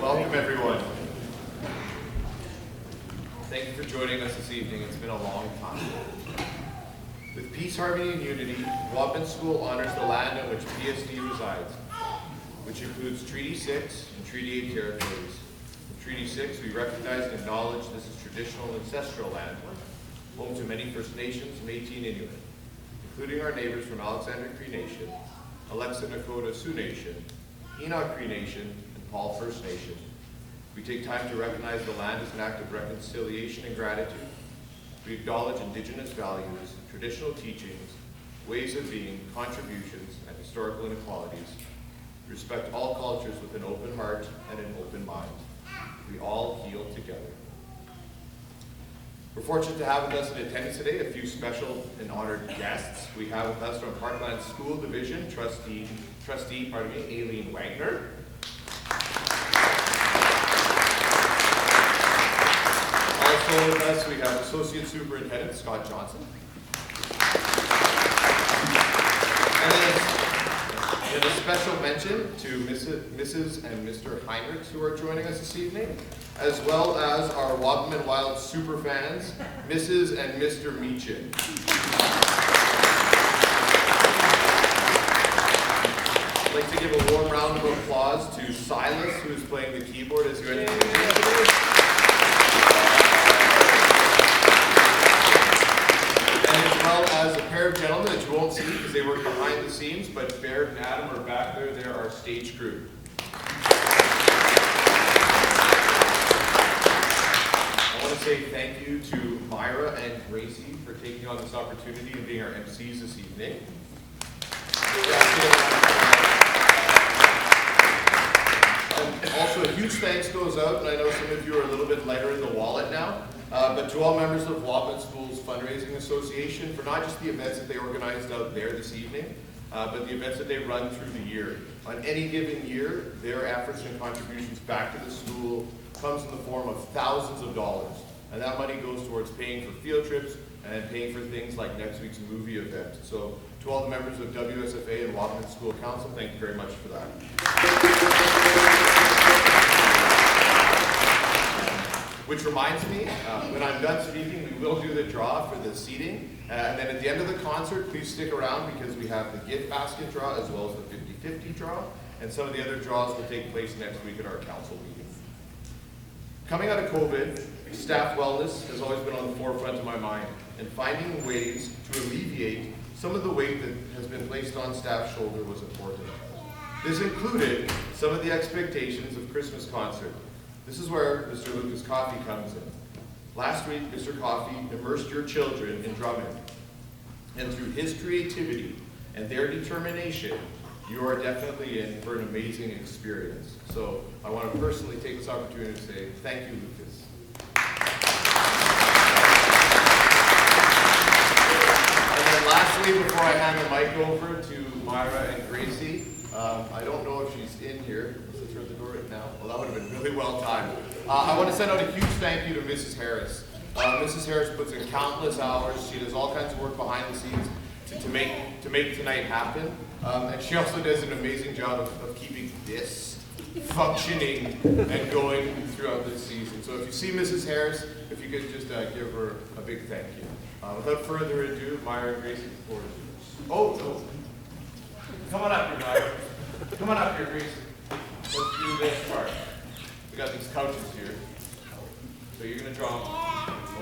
Welcome, everyone. Thank you for joining us this evening. It's been a long time. With peace, harmony, and unity, Wabamun School honors the land on which PSD resides, which includes Treaty 6 and Treaty 8 territories. In Treaty 6, we recognize and acknowledge this is traditional ancestral land, home to many First Nations, Métis, and Inuit, including our neighbors from Alexander Cree Nation, Alexa Nakota Sioux Nation, Enoch Cree Nation, and Paul First Nation. We take time to recognize the land as an act of reconciliation and gratitude. We acknowledge Indigenous values, traditional teachings, ways of being, contributions, and historical inequalities. We respect all cultures with an open heart and an open mind. We all heal together. We're fortunate to have with us in attendance today a few special and honored guests. We have with us from Parkland School Division, Trustee Aileen Wagner. Also with us, we have Associate Superintendent Scott Johnson. And a special mention to Mrs. and Mr. Heinrichs who are joining us this evening, as well as our Wabamun Wild superfans, Mrs. and Mr. Meechin. I'd like to give a warm round of applause to Silas, who is playing the keyboard as you enter the stage. And as well as a pair of gentlemen that you won't see because they work behind the scenes, but Baird and Adam are back there. They're our stage crew. I want to say thank you to Myra and Gracie for taking on this opportunity and being our MCs this evening. And also a huge thanks goes out, and I know some of you are a little bit lighter in the wallet now, but to all members of Wabamun School's Fundraising Association for not just the events that they organized out there this evening, but the events that they run through the year. On any given year, their efforts and contributions back to the school comes in the form of thousands of dollars. And that money goes towards paying for field trips and paying for things like next week's movie event. So to all the members of WSFA and Wabamun School Council, thank you very much for that. Which reminds me, when I'm done speaking, we will do the draw for the seating. And then at the end of the concert, please stick around because we have the gift basket draw as well as the 50-50 draw. And some of the other draws will take place next week at our council meeting. Coming out of COVID, staff wellness has always been on the forefront of my mind, and finding ways to alleviate some of the weight that has been placed on staff's shoulder was important. This included some of the expectations of Christmas concert. This is where Mr. Lucas Coffey comes in. Last week, Mr. Coffey immersed your children in drumming, and through his creativity and their determination, you are definitely in for an amazing experience. So I want to personally take this opportunity to say thank you, Lucas. And then lastly, before I hand the mic over to Myra and Gracie, I don't know if she's in here. Let's her at the door right now. Well, that would have been really well timed. I want to send out a huge thank you to Mrs. Harris. Mrs. Harris puts in countless hours. She does all kinds of work behind the scenes to make tonight happen. And she also does an amazing job of keeping this functioning and going throughout this season. So if you see Mrs. Harris, if you could just give her a big thank you. Without further ado, Myra and Gracie, the floor is yours. Oh, no. Come on up here, Myra. Come on up here, Gracie. Let's do this part. We got these couches here. So you're going to draw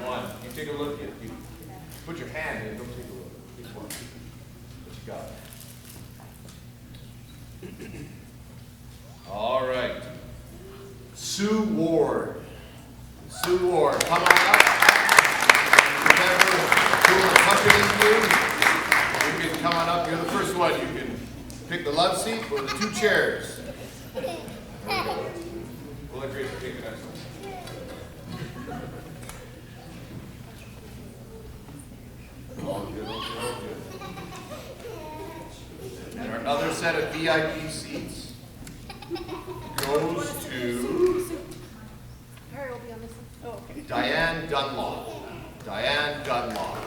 one. You take a look at you. Put your hand in. Don't take a look. Pick one. What you got? All right. Sue Ward. Sue Ward, come on up. Remember who we're accompanying you? You can come on up. You're the first one. You can pick the love seat or the two chairs. There we go. We'll let Gracie take the next one. All good, all good, all good. And our other set of VIP seats goes to Harry will be on this one. Oh, okay. Diane Dunlop. Diane Dunlop.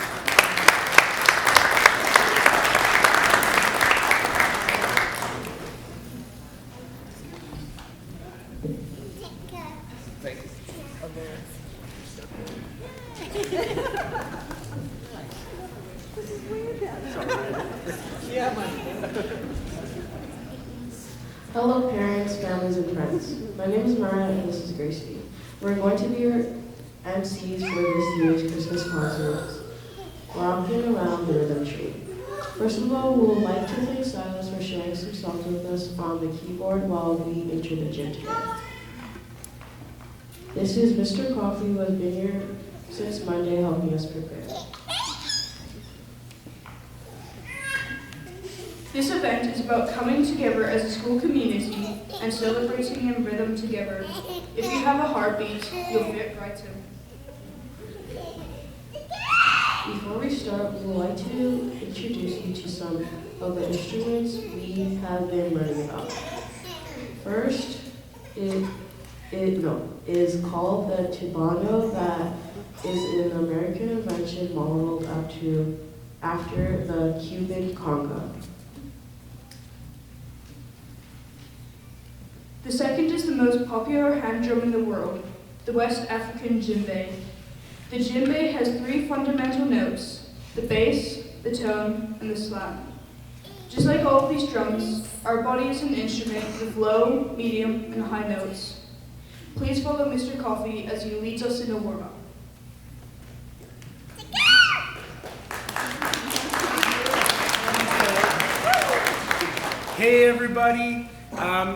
Hello parents, families, and friends. My name is Mariah and this is Gracie. We're going to be your MCs for this year's Christmas concert, Rockin' Around the Rhythm Tree. First of all, we would like to thank Silas for sharing some songs with us on the keyboard while we enter the gym together. This is Mr. Coffee, who has been here since Monday helping us prepare. This event is about coming together as a school community and celebrating in rhythm together. If you have a heartbeat, you'll fit right in. Before we start, we would like to introduce you to some of the instruments we have been learning about. First, it is called the tubano, that is an American invention modeled after the Cuban conga. The second is the most popular hand drum in the world, the West African djembe. The djembe has three fundamental notes: the bass, the tone, and the slap. Just like all of these drums, our body is an instrument with low, medium, and high notes. Please follow Mr. Coffee as he leads us in a warm-up. Hey everybody,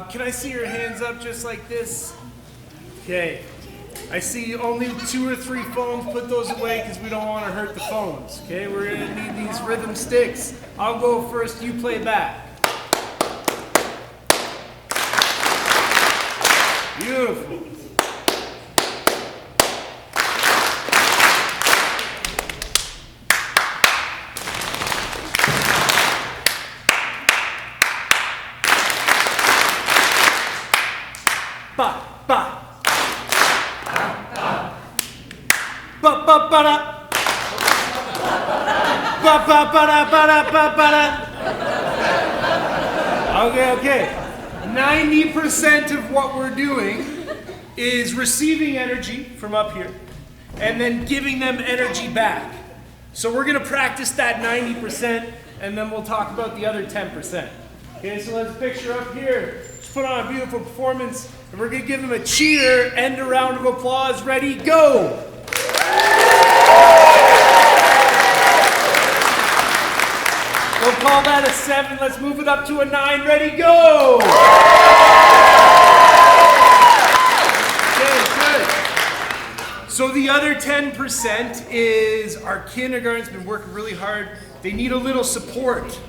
can I see your hands up just like this? Okay, I see only 2 or 3 phones. Put those away because we don't want to hurt the phones. Okay, we're gonna need these rhythm sticks. I'll go first, you play back. Beautiful. Ba ba ba ba ba da ba ba ba da ba da ba ba da. Okay. 90% of what we're doing is receiving energy from up here and then giving them energy back. So we're gonna practice that 90% and then we'll talk about the other 10%. Okay, so let's picture up here. Just put on a beautiful performance. And we're going to give them a cheer and a round of applause. Ready, go! We'll call that a 7. Let's move it up to a 9. Ready, go! Okay, good. So the other 10% is our kindergarten's been working really hard. They need a little support.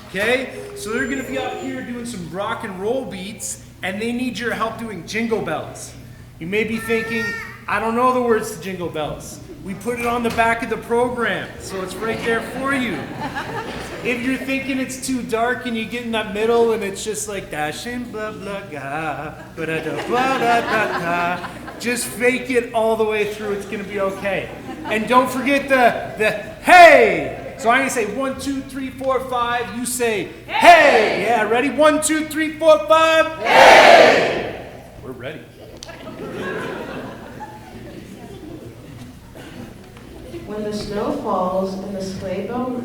Okay? So they're going to be up here doing some rock and roll beats. And they need your help doing jingle bells. You may be thinking, I don't know the words to jingle bells. We put it on the back of the program, so it's right there for you. If you're thinking it's too dark and you get in that middle and it's just like dashing blah blah ga, blah da blah da da da, just fake it all the way through. It's gonna be okay. And don't forget the hey. So I'm gonna say 1, 2, 3, 4, 5. You say hey. Yeah, ready? 1, 2, 3, 4, 5. Hey. We're ready. When the snow falls and the sleigh bell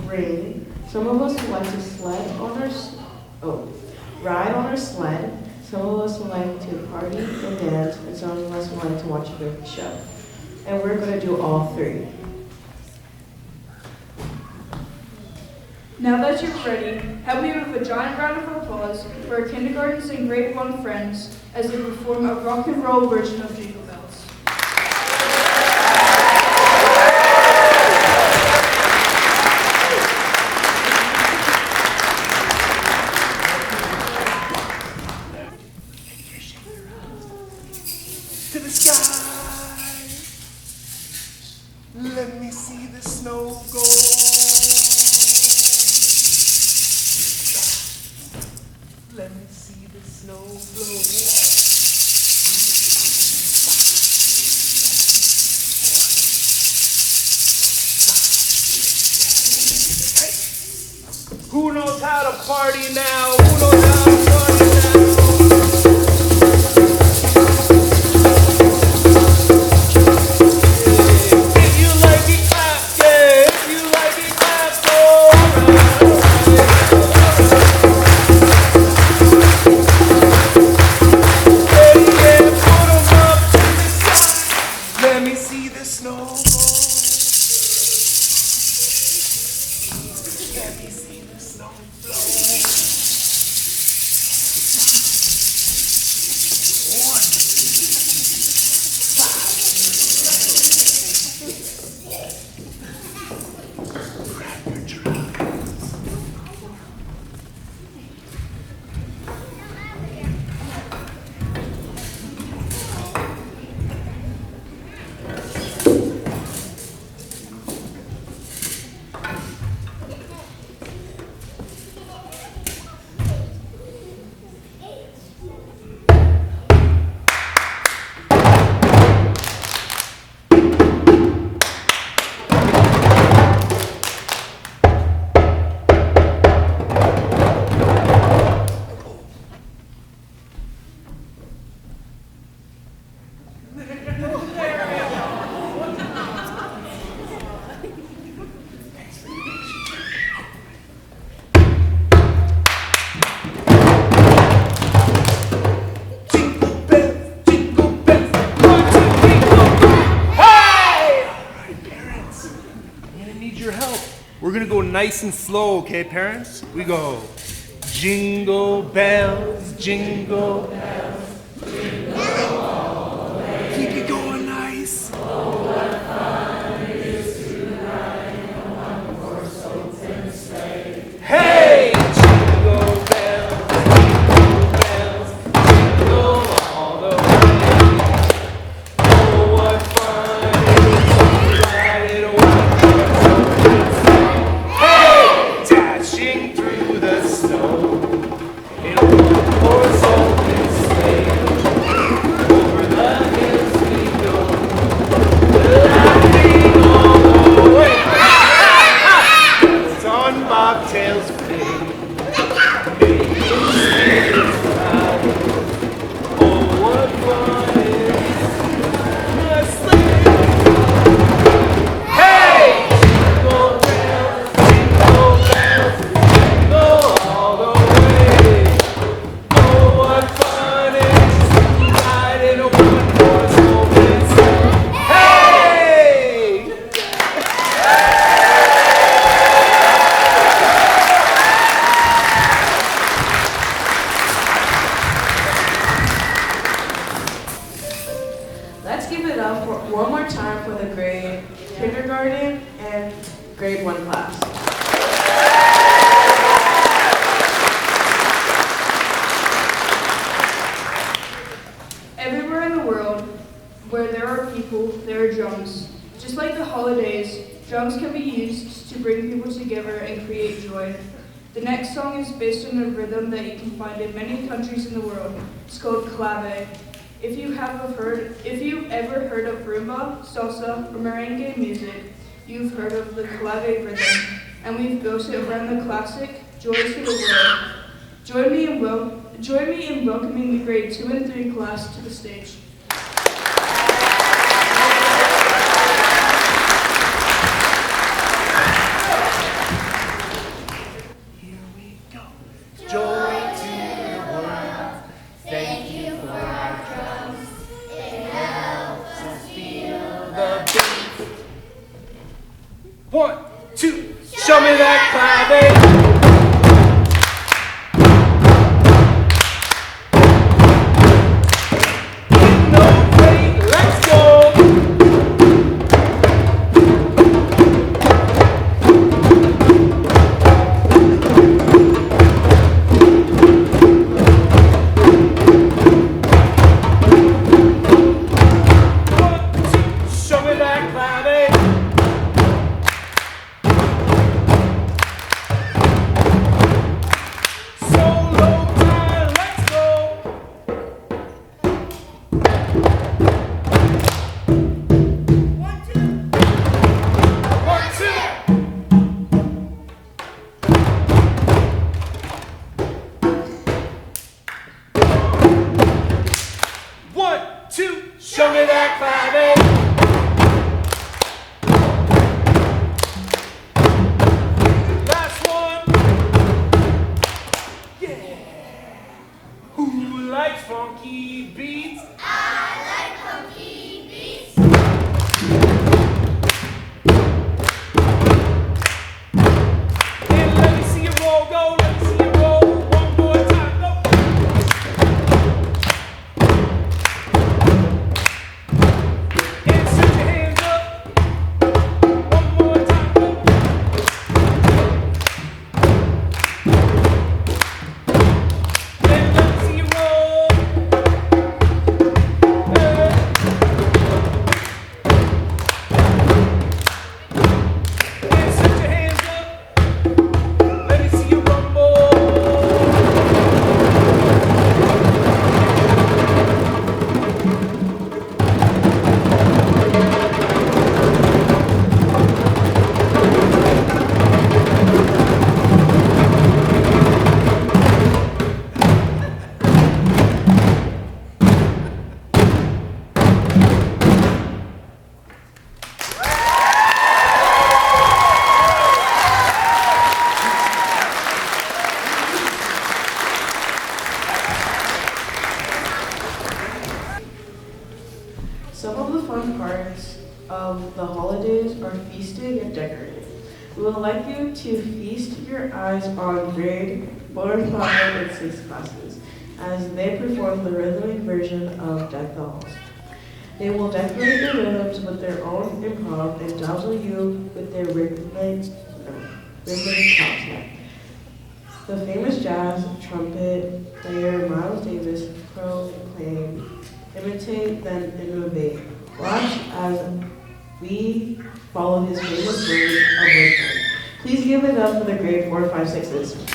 ring, some of us would like to ride on our sled. Some of us would like to party and dance, and some of us would like to watch a good show. And we're going to do all 3. Now that you're ready, help me with a giant round of applause for our kindergartens and grade 1 friends as they perform a rock and roll version of Jingle Bells. To the sky, let me see the snow go. Let me see the snow blow. Who knows how to party now? Who knows how to party now? If you like it, clap, yeah. If you like it, clap, We're gonna go nice and slow, okay, parents? We go jingle bells, jingle bells, jingle all the way. Keep it going nice. Oh, what fun it is to ride in a one-horse open sleigh. Hey! Jingle bells, jingle all the way. Oh, what fun it is to ride in a one-horse open sleigh. Hey! Dashing through the snow in a one-horse open sleigh. Over the hills we go, laughing all the way. Bells on bobtails play, making spirits proud. Oh, what fun it is to sleigh. Hey! Jingle bells, jingle all the way. Oh, what fun it is to ride in a one-horse open sleigh. Hey! Let's give it up for one more time for the grade kindergarten and grade 1 class. Everywhere in the world where there are people, there are drums. Just like the holidays, drums can be used to bring people together and create joy. The next song is based on a rhythm that you can find in many countries in the world. It's called clave. If you've ever heard of rumba, salsa, or merengue music, you've heard of the clave rhythm, and we've built it around the classic Joy to the World. Join me in welcoming the grade 2 and 3 class to the stage. Here we go. Joy to the world. Thank you for our drums. It helps us feel the beat. 1, 2, show me that clave. No break, let's go. Show me that clave. We would like you to feast your eyes on grade 4, 5, and 6 classes as they perform the rhythmic version of Deck the Halls. They will decorate their rhythms with their own improv and dazzle you with their rhythmic content. The famous jazz trumpet player Miles Davis proclaimed, imitate then innovate. Watch as we follow his famous words of wisdom. Please give it up for the grade 4, 5, 6s.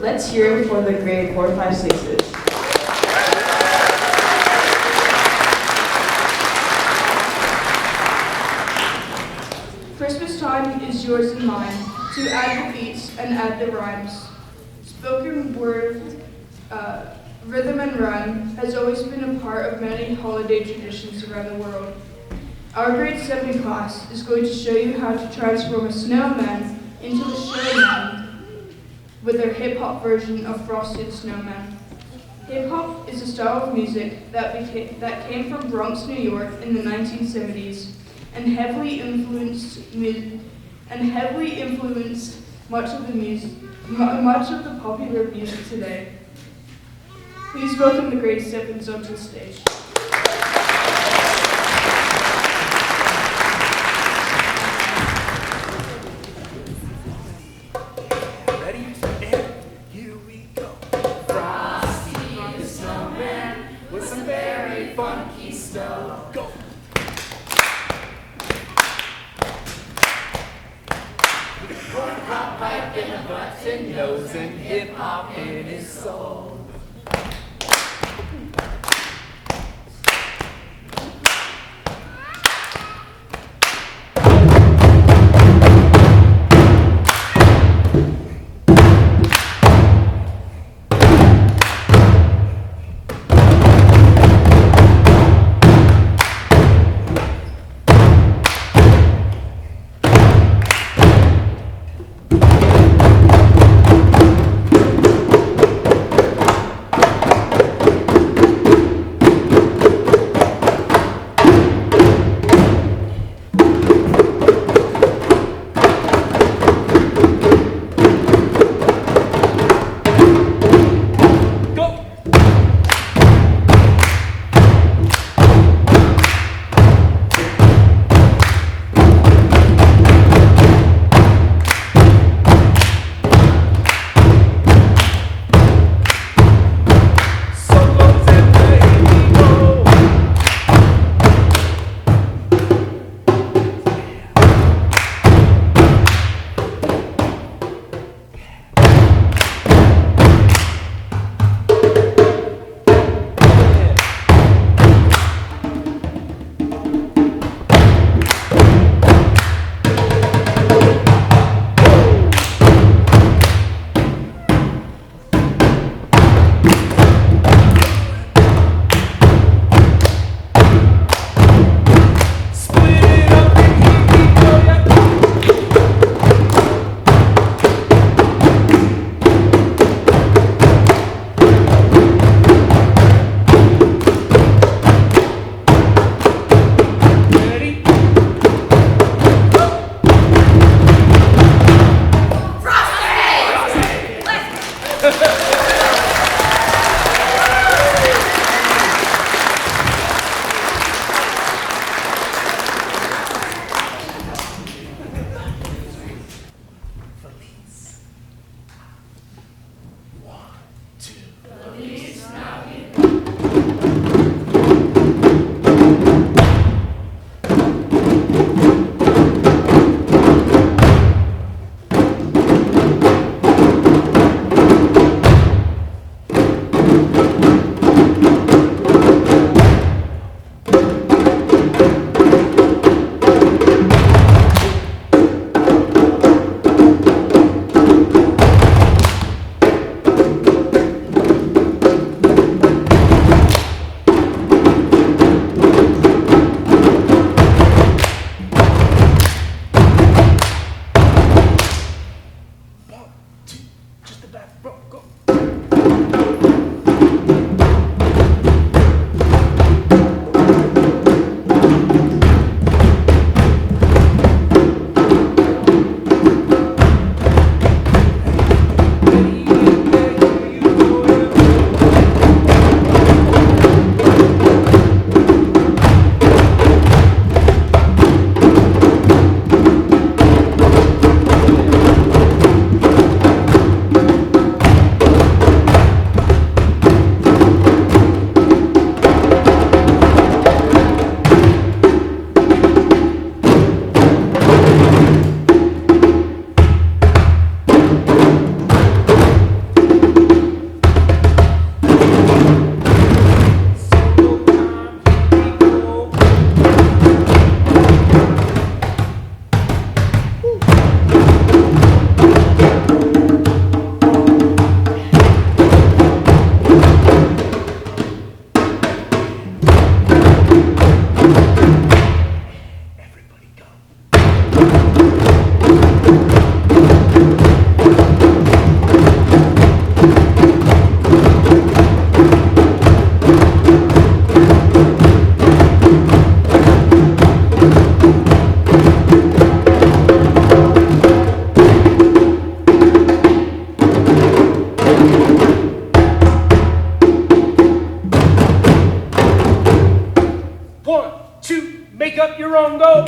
Let's hear it for the grade 4, 5, 6s. Christmas time is yours and mine, to add the beats and add the rhymes. Spoken word, rhythm and rhyme has always been a part of many holiday traditions around the world. Our grade 7 class is going to show you how to transform a snowman into a showman with their hip-hop version of Frosted Snowman. Hip-hop is a style of music that came from Bronx, New York in the 1970s and heavily influenced much of the popular music today. Please welcome the grade 7s onto the stage. Nose and hip hop in his soul. Just the back, bro, go. One, two, make up your own go.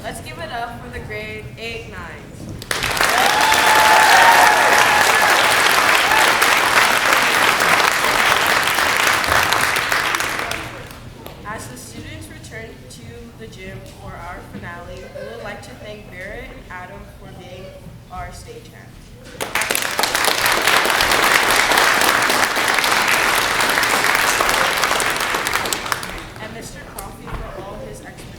Let's give it up for the grade 8-9s. As the students return to the gym for our finale, we would like to thank Barrett and Adam for being our stagehands. And Mr. Coffey for all his expertise.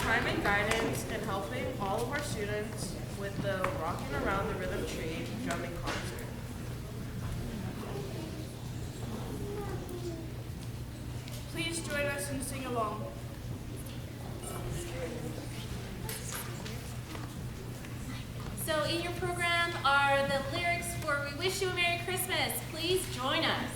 Time and guidance in helping all of our students with the Rockin' Around the Rhythm Tree drumming concert. Please join us and sing along. So in your program are the lyrics for We Wish You a Merry Christmas. Please join us.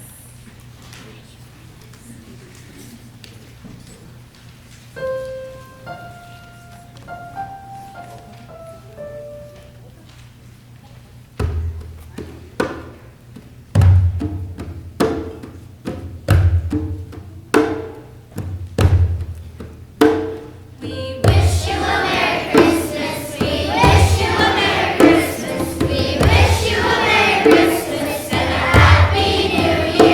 We wish you a Merry Christmas. We wish you a Merry Christmas. We wish you a Merry Christmas and a Happy New Year.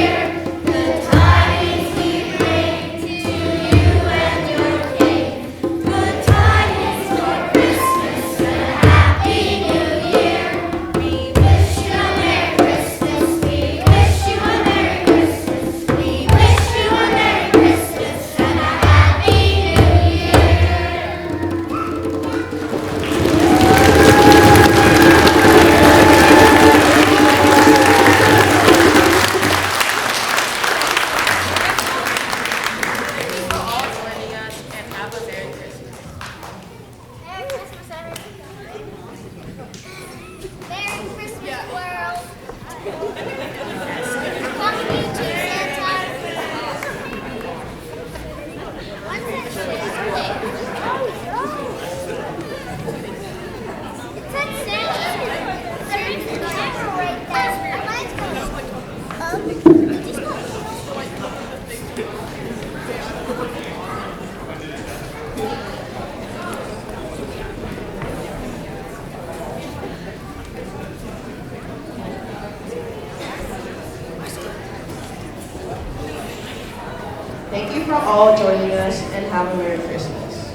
Thank you for all joining us and have a Merry Christmas.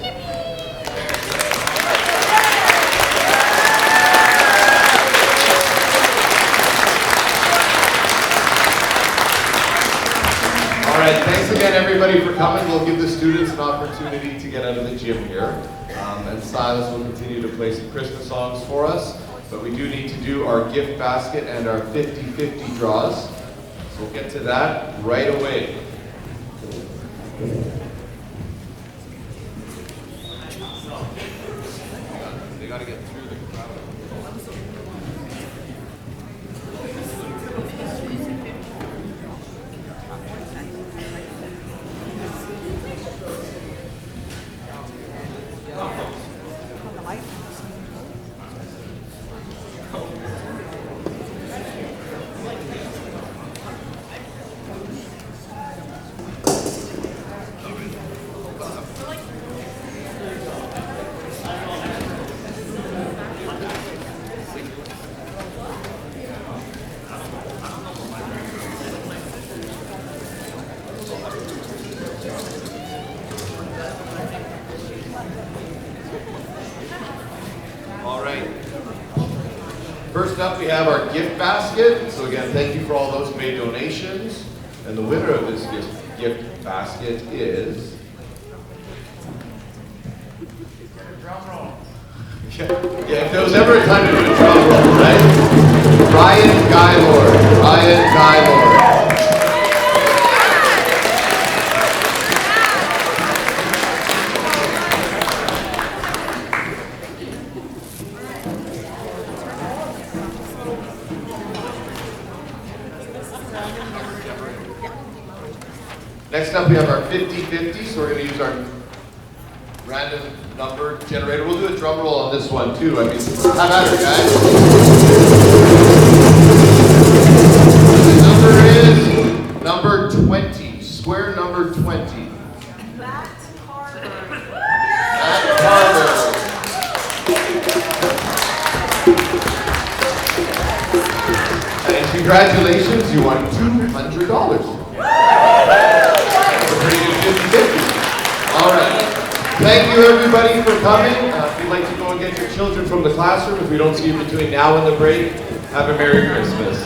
All right, thanks again everybody for coming. We'll give the students an opportunity to get out of the gym here. And Silas will continue to play some Christmas songs for us. But we do need to do our gift basket and our 50-50 draws. So we'll get to that right away. They got to get through the crowd. All right. First up, we have our gift basket. So again, thank you for all those who made donations. And the winner of this gift basket is... Yeah, if there was ever a time to do a drum roll, right? Ryan Gaylord. Ryan Gaylord. Next up, we have our 50-50, so we're going to use our random number generator. We'll do a drum roll on this one, too. I mean, have at it, guys. The number is number 20, square number 20. Matt Carver. Matt Carver. And congratulations, you won $200. Pretty good 50-50. All right. Thank you, everybody, for coming. If you'd like to go and get your children from the classroom, if we don't see you between now and the break, have a Merry Christmas.